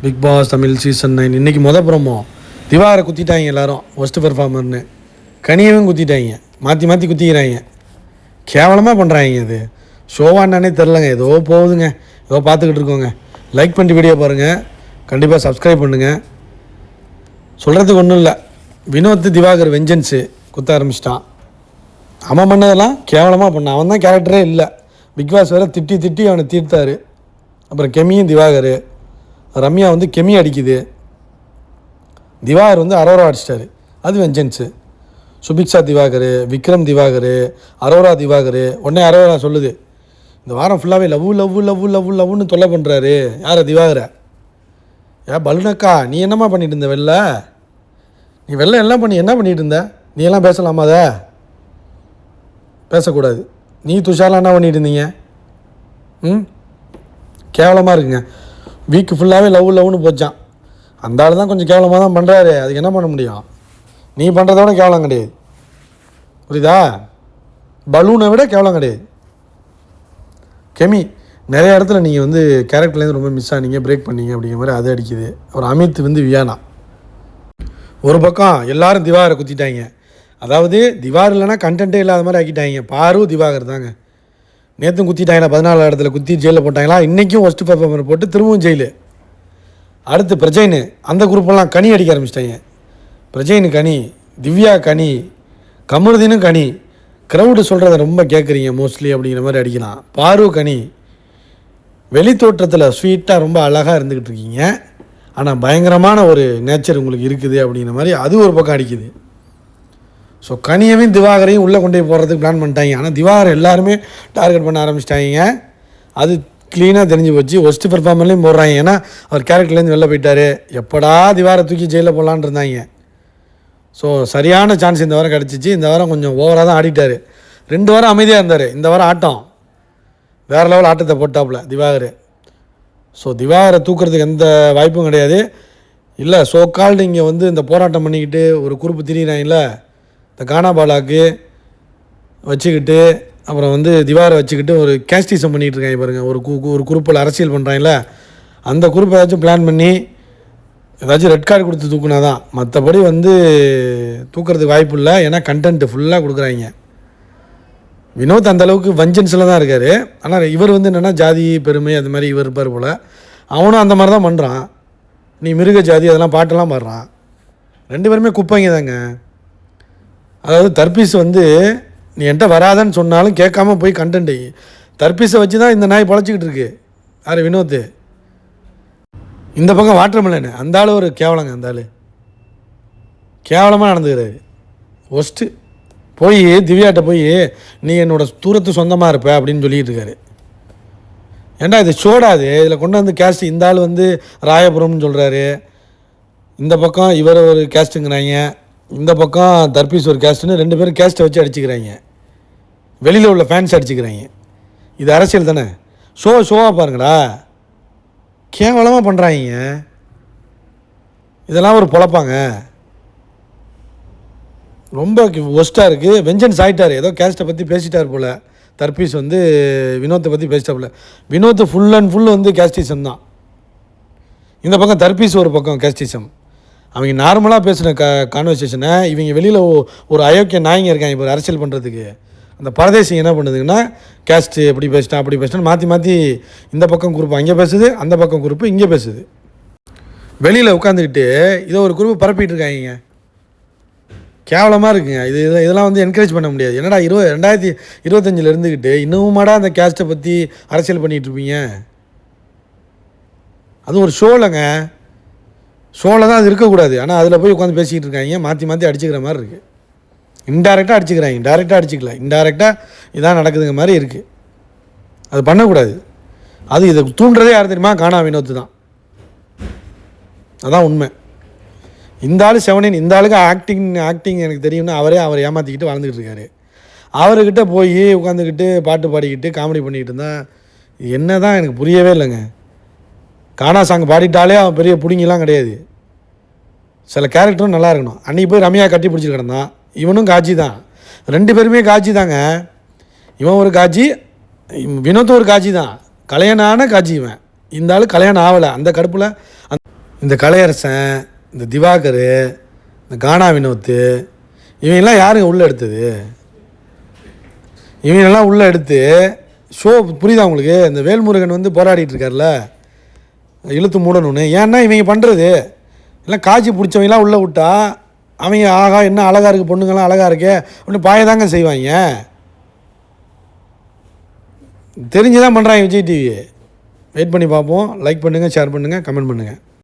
Big pass Tamil season 9 இன்றைக்கி promo. திவாரை குத்திட்டாங்க எல்லோரும் worst பெர்ஃபார்மர்னு. கனியவும் குத்திட்டாங்க, மாற்றி மாற்றி குத்திக்கிறாங்க. கேவலமாக பண்ணுறாங்க. இது ஷோவானானே தெரிலங்க, ஏதோ போகுதுங்க, ஏதோ பார்த்துக்கிட்டு இருக்கோங்க. லைக் பண்ணிட்டு வீடியோ பாருங்கள், கண்டிப்பாக சப்ஸ்கிரைப் பண்ணுங்கள். சொல்கிறதுக்கு ஒன்றும் இல்லை, வினோத் திவாகர் வெஞ்சன்ஸு குத்த ஆரம்பிச்சிட்டான். அவன் பண்ணதெல்லாம் கேவலமாக பண்ணான். அவன் தான் கேரக்டரே இல்லை. பிக் பாஸ் வேறு திட்டி திட்டி அவனை தீர்த்தார். அப்புறம் கெமியும் திவாகர், ரம்யா வந்து கெமி அடிக்குது, திவாகர் வந்து அரோரா அடிச்சிட்டாரு, அது வெஞ்சன்ஸு. சுபிக்ஷா திவாகர், விக்ரம் திவாகர், அரோரா திவாகர். உடனே அரோரா சொல்லுது, இந்த வாரம் ஃபுல்லாகவே லவ் லவ் லவ் லவ் லவ்னு தொல்லை பண்ணுறாரு. யாரை? திவாகரை. பலுனக்கா நீ என்னம்மா பண்ணிட்டு இருந்த வெளில? நீ வெளில எல்லாம் பண்ணி என்ன பண்ணிகிட்டு இருந்த? நீ எல்லாம் பேசலாமா? அதை பேசக்கூடாது. நீ துஷாரெலாம் என்ன பண்ணிட்டு இருந்தீங்க? கேவலமாக இருக்குங்க. வீக்கு ஃபுல்லாகவே லவ் லவ்னு போச்சான். அந்த ஆள் தான் கொஞ்சம் கேவலமாக தான் பண்ணுறாரு. அதுக்கு என்ன பண்ண முடியும்? நீ பண்ணுறதோட கேவலம் கிடையாது, புரியுதா? பலூனை விட கேவலம் கிடையாது. கெமி நிறைய இடத்துல நீங்கள் வந்து கேரக்டர்லேருந்து ரொம்ப மிஸ் ஆனீங்க, பிரேக் பண்ணீங்க அப்படிங்கிற மாதிரி அது அடிக்குது. ஒரு அமித் வந்து வியானா. ஒரு பக்கம் எல்லாரும் திவாகரை குத்திட்டாங்க. அதாவது திவாகர் இல்லைனா கண்டென்ட்டே இல்லாத மாதிரி ஆக்கிட்டாங்க. பாரு திவாகர் தாங்க. நேற்றும் குத்திட்டாங்களா, 14 இடத்துல குத்தி ஜெயிலில் போட்டாங்களா. இன்றைக்கும் ஒஸ்ட்டு பெர்ஃபார்மர் போட்டு திரும்பவும் ஜெயிலு. அடுத்து பிரஜைனு, அந்த குரூப்பெல்லாம் கனி அடிக்க ஆரம்பிச்சிட்டாங்க. பிரஜைனு கனி, திவ்யா கனி, கமருதீனும் கனி. க்ரௌடு சொல்கிறத ரொம்ப கேட்குறீங்க மோஸ்ட்லி அப்படிங்கிற மாதிரி அடிக்கலாம். பாரு கனி. வெளி தோற்றத்தில் ஸ்வீட்டாக ரொம்ப அழகாக இருந்துக்கிட்டு இருக்கீங்க, ஆனால் பயங்கரமான ஒரு நேச்சர் உங்களுக்கு இருக்குது அப்படிங்கிற மாதிரி அது ஒரு பக்கம் அடிக்குது. ஸோ கனியவையும் திவாகரையும் உள்ளே கொண்டு போய் போகிறதுக்கு பிளான் பண்ணிட்டாங்க. ஆனால் திவாகரை எல்லாருமே டார்கெட் பண்ண ஆரம்பிச்சிட்டாங்க. அது க்ளீனாக தெரிஞ்சு போச்சு. ஒஸ்ட்டு பெர்ஃபார்மர்லேயும் போடுறாங்க. ஏன்னா அவர் கேரக்டர்லேருந்து வெளில போயிட்டார். எப்படா திவாரை தூக்கி ஜெயிலில் போடலான்னு இருந்தாங்க. ஸோ சரியான சான்ஸ் இந்த வாரம் கிடச்சிச்சு. இந்த வாரம் கொஞ்சம் ஓவராக தான் ஆடிட்டார். 2 வாரம் அமைதியாக இருந்தார். இந்த வாரம் ஆட்டம் வேறு லெவல் ஆட்டத்தை போட்டாப்புல திவாகர். ஸோ திவாகரை தூக்குறதுக்கு எந்த வாய்ப்பும் கிடையாது. இல்லை சோக்கால்டு இங்கே வந்து இந்த போராட்டம் பண்ணிக்கிட்டு ஒரு குரூப்பு திரியிறாங்கல்ல, இந்த கானாபாலாக்கு வச்சுக்கிட்டு அப்புறம் வந்து திவாரை வச்சுக்கிட்டு ஒரு கேஸ்டிசம் பண்ணிகிட்டு இருக்காங்க பாருங்கள். ஒரு குரூப்பில் அரசியல் பண்ணுறாங்கல்ல, அந்த குரூப் ஏதாச்சும் பிளான் பண்ணி ஏதாச்சும் ரெட் கார்டு கொடுத்து தூக்குனா தான். மற்றபடி வந்து தூக்குறதுக்கு வாய்ப்பு இல்லை. ஏன்னா கண்டென்ட்டு ஃபுல்லாக கொடுக்குறாங்க. வினோத் அந்தளவுக்கு வஞ்சன்ஸில் தான் இருக்கார். ஆனால் இவர் வந்து என்னென்னா ஜாதி பெருமை அது மாதிரி இவர் இருப்பார் போல். அவனும் அந்த மாதிரி தான் பண்ணுறான். நீ மிருக ஜாதி அதெல்லாம் பாட்டெல்லாம் பாடுறான். 2 பேருமே குப்பைங்க தாங்க. அதாவது தர்பீஸ் வந்து நீ என்கிட்ட வராதன்னு சொன்னாலும் கேட்காம போய் கண்டென்ட் தர்பீஸை வச்சு தான் இந்த நாய் பழச்சிக்கிட்டு இருக்கு. யார்? வினோத். இந்த பக்கம் வாட்டர்மெலன், அந்த ஆள் ஒரு கேவலங்க. அந்த ஆள் கேவலமாக நடந்துக்கிறாரு. ஒஸ்ட்டு. போய் திவ்யாட்ட போய் நீ என்னோட தூரத்து சொந்தமாக இருப்ப அப்படின்னு சொல்லிகிட்டு இருக்காரு. ஏன்டா இது ஷோடாது? இதில் கொண்டு வந்து கேஸ்ட் இந்த ஆள் வந்து ராயபுரம்னு சொல்கிறாரு. இந்த பக்கம் இவர் ஒரு கேஸ்ட்டுங்கிறாங்க, இந்த பக்கம் தர்பீஸ் ஒரு கேஸ்ட்டுன்னு 2 பேரும் கேஸ்ட்டை வச்சு அடிச்சுக்கிறாங்க. வெளியில் உள்ள ஃபேன்ஸ் அடிச்சுக்கிறாங்க. இது அரசியல் தானே? ஷோவாக பாருங்களா, கேவலமாக பண்ணுறாங்க. இதெல்லாம் ஒரு பொழப்பாங்க. ரொம்ப ஒஸ்ட்டாக இருக்குது. வெஞ்சன்ஸ் ஆகிட்டார். ஏதோ கேஸ்ட்டை பற்றி பேசிட்டார் போல். தர்பீஸ் வந்து வினோத்தை பற்றி பேசிட்டாப்புல. வினோத் ஃபுல் அண்ட் ஃபுல் வந்து கேஸ்டிசம் தான். இந்த பக்கம் தர்பீஸ் ஒரு பக்கம் கேஸ்டிசம். அவங்க நார்மலாக பேசுகிற கான்வர்சேஷனை இவங்க வெளியில் ஒரு அயோக்கிய நாயங்க இருக்காங்க இப்போ அரசியல் பண்ணுறதுக்கு. அந்த பரதேசி என்ன பண்ணுதுங்கன்னா கேஸ்ட்டு எப்படி பேசிட்டா அப்படி பேசிட்டான்னு மாற்றி மாற்றி இந்த பக்கம் குரூப் அங்கே பேசுது, அந்த பக்கம் குரூப்பு இங்கே பேசுது. வெளியில் உட்காந்துக்கிட்டு இதை ஒரு குரூப் பரப்பிட்டு இருக்காங்க. கேவலமாக இருக்குங்க. இதெல்லாம் வந்து என்கரேஜ் பண்ண முடியாது. என்னடா 2025 இருந்துக்கிட்டு இன்னுமாடா அந்த கேஸ்ட்டை பற்றி அரசியல் பண்ணிகிட்டு இருப்பீங்க? அது ஒரு ஷோலங்க. ஷோவில் தான் அது இருக்கக்கூடாது. ஆனால் அதில் போய் உட்காந்து பேசிக்கிட்டு இருக்காங்க. மாற்றி மாற்றி அடிச்சுக்கிற மாதிரி இருக்குது. இன்டெரக்டாக அடிச்சுக்கிறாங்க, டைரெக்டாக அடிச்சுக்கல, இன்டெரக்டாக இதான் நடக்குதுங்க மாதிரி இருக்குது. அது பண்ணக்கூடாது. அது இதை தூண்டுறதே யார் தெரியுமா? கானா வினோத்து தான். அதான் உண்மை. இந்த ஆள் செவனின், இந்த ஆளுக்கு ஆக்டிங் எனக்கு தெரியும்னு அவரை ஏமாற்றிக்கிட்டு வாழ்ந்துக்கிட்டு இருக்காரு. அவர்கிட்ட போய் உட்காந்துக்கிட்டு பாட்டு பாடிக்கிட்டு காமெடி பண்ணிக்கிட்டு இருந்தால் என்ன தான் எனக்கு புரியவே இல்லைங்க. கானா சாங் பாடிட்டாலே அவன் பெரிய பிடிங்கெல்லாம் கிடையாது. சில கேரக்டரும் நல்லா இருக்கணும். அன்றைக்கி போய் ரம்யா கட்டி பிடிச்சிட்டு கிடந்தான். இவனும் காட்சி தான். 2 பேருமே காட்சி தாங்க. இவன் ஒரு காட்சி, வினோத் ஒரு காட்சி தான். கல்யாணம் ஆன காட்சி இவன். இந்த ஆள் கல்யாணம் ஆகலை. அந்த கடுப்பில் இந்த கலையரசன், இந்த திவாகர், இந்த கானா வினோத்து, இவங்கெல்லாம் யாருங்க உள்ளே எடுத்தது? இவங்கெல்லாம் உள்ளே எடுத்து ஷோ புரியுதா உங்களுக்கு? இந்த வேல்முருகன் வந்து போராடிட்டு இருக்கார்ல இழுத்து மூடணும்னு. ஏன்னா இவங்க பண்ணுறது எல்லாம் காய்ச்சி பிடிச்சவங்களாம் உள்ளே விட்டா அவங்க ஆகா என்ன அழகாக இருக்குது, பொண்ணுங்கள்லாம் அழகாக இருக்கே அப்படின்னு பாயதாங்க செய்வாங்க. தெரிஞ்சு தான் பண்ணுறாங்க விஜய் டிவி. வெயிட் பண்ணி பார்ப்போம். லைக் பண்ணுங்கள், ஷேர் பண்ணுங்கள், கமெண்ட் பண்ணுங்கள்.